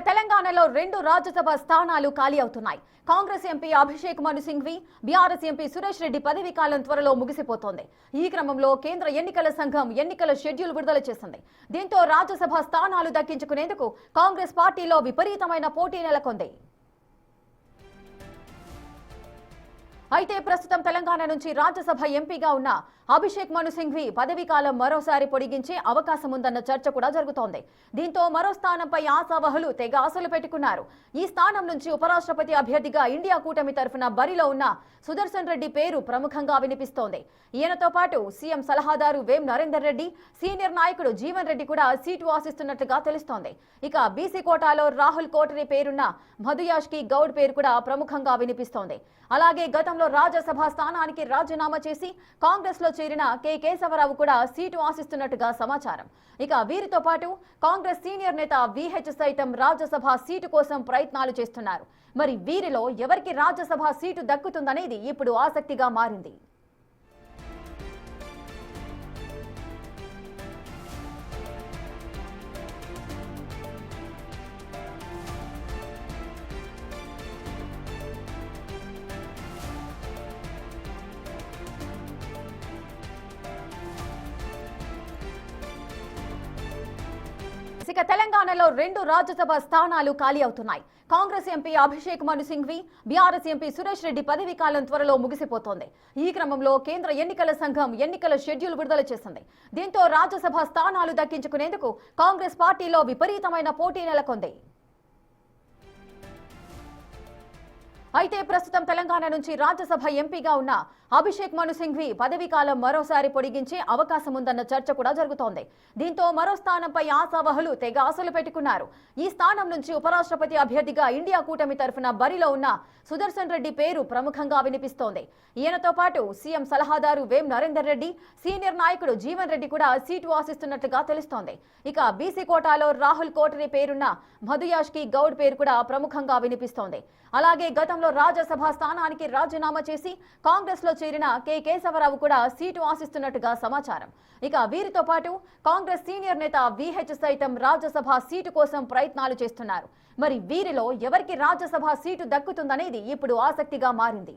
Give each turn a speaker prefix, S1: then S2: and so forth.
S1: తెలంగాణలో 2 రాజ్యసభ స్థానాలు ఖాళీ అవుతున్నాయి. కాంగ్రెస్ ఎంపీ అభిషేక్ మను సింఘ్వి, బీఆర్ఎస్ ఎంపీ సురేష్ రెడ్డి పదవీ కాలం త్వరలో ముగిసిపోతోంది. ఈ క్రమంలో కేంద్ర ఎన్నికల సంఘం ఎన్నికల షెడ్యూల్ విడుదల చేసింది. దీంతో రాజ్యసభ స్థానాలు దక్కించుకునేందుకు కాంగ్రెస్ పార్టీలో విపరీతమైన పోటీ నెలకొంది. అయితే ప్రస్తుతం తెలంగాణ నుంచి రాజ్యసభ ఎంపీగా ఉన్న అభిషేక్ మను సింఘ్వి పదవీ కాలం మరోసారి పొడిగించే అవకాశం ఉందన్న చర్చ కూడా జరుగుతోంది. దీంతో మరో స్థానంపై ఆశావహులు తెగ ఆశలు పెట్టుకున్నారు. ఈ స్థానం నుంచి ఉపరాష్ట్రపతి అభ్యర్థిగా ఇండియా కూటమి తరఫున బరిలో ఉన్న సుదర్శన్ రెడ్డి పేరు ప్రముఖంగా వినిపిస్తోంది. ఈయనతో పాటు సీఎం సలహాదారు వేం నరేందర్ రెడ్డి, సీనియర్ నాయకుడు జీవన్ రెడ్డి కూడా సీటు ఆశిస్తున్నట్లుగా తెలుస్తోంది. ఇక బీసీ కోటాలో రాహుల్ కోటరీ పేరున్న మధుయాష్కి గౌడ్ పేరు కూడా ప్రముఖంగా వినిపిస్తోంది. అలాగే గతంలో రాజ్యసభ స్థానానికి రాజీనామా చేసి కాంగ్రెస్ లో చేరిన కె కేశవరావు కూడా సీటు ఆశిస్తున్నట్టుగా సమాచారం. ఇక వీరితో పాటు కాంగ్రెస్ సీనియర్ నేత విహెచ్ సైతం రాజ్యసభ సీటు కోసం ప్రయత్నాలు చేస్తున్నారు. మరి వీరిలో ఎవరికి రాజ్యసభ సీటు దక్కుతుందనేది ఇప్పుడు ఆసక్తిగా మారింది. ఇక తెలంగాణలో 2 రాజ్యసభ స్థానాలు ఖాళీ అవుతున్నాయి. కాంగ్రెస్ ఎంపీ అభిషేక్ మను సింఘ్వి, బీఆర్ఎస్ ఎంపీ సురేష్ రెడ్డి పదవీ కాలం త్వరలో ముగిసిపోతోంది. ఈ క్రమంలో కేంద్ర ఎన్నికల సంఘం ఎన్నికల షెడ్యూల్ విడుదల చేసింది. దీంతో రాజ్యసభ స్థానాలు దక్కించుకునేందుకు కాంగ్రెస్ పార్టీలో విపరీతమైన పోటీ నెలకొంది. అయితే ప్రస్తుతం తెలంగాణ నుంచి రాజ్యసభ ఎంపీగా ఉన్న అభిషేక్ మను సింఘ్వి పదవీ కాలం మరోసారి పొడిగించే అవకాశం ఉందన్న చర్చ కూడా జరుగుతోంది. దీంతో మరో స్థానంపై ఆశావహులు తెగ ఆశలు పెట్టుకున్నారు. ఈ స్థానం నుంచి ఉపరాష్ట్రపతి అభ్యర్థిగా ఇండియా కూటమి తరఫున బరిలో ఉన్న సుదర్శన్ రెడ్డి పేరు ప్రముఖంగా వినిపిస్తోంది. ఈయనతో పాటు సీఎం సలహాదారు వేం నరేందర్ రెడ్డి, సీనియర్ నాయకుడు జీవన్ రెడ్డి కూడా సీటు ఆశిస్తున్నట్లుగా తెలుస్తోంది. ఇక బీసీ కోటాలో రాహుల్ కోటరీ పేరున్న మధుయాష్కి గౌడ్ పేరు కూడా ప్రముఖంగా వినిపిస్తోంది. అలాగే గతంలో రాజ్యసభ స్థానానికి రాజీనామా చేసి కాంగ్రెస్ లో చేరిన కె కేశవరావు కూడా సీటు ఆశిస్తున్నట్టుగా సమాచారం. ఇక వీరితో పాటు కాంగ్రెస్ సీనియర్ నేత విహెచ్ సైతం రాజ్యసభ సీటు కోసం ప్రయత్నాలు చేస్తున్నారు. మరి వీరిలో ఎవరికి రాజ్యసభ సీటు దక్కుతుందనేది ఇప్పుడు ఆసక్తిగా మారింది.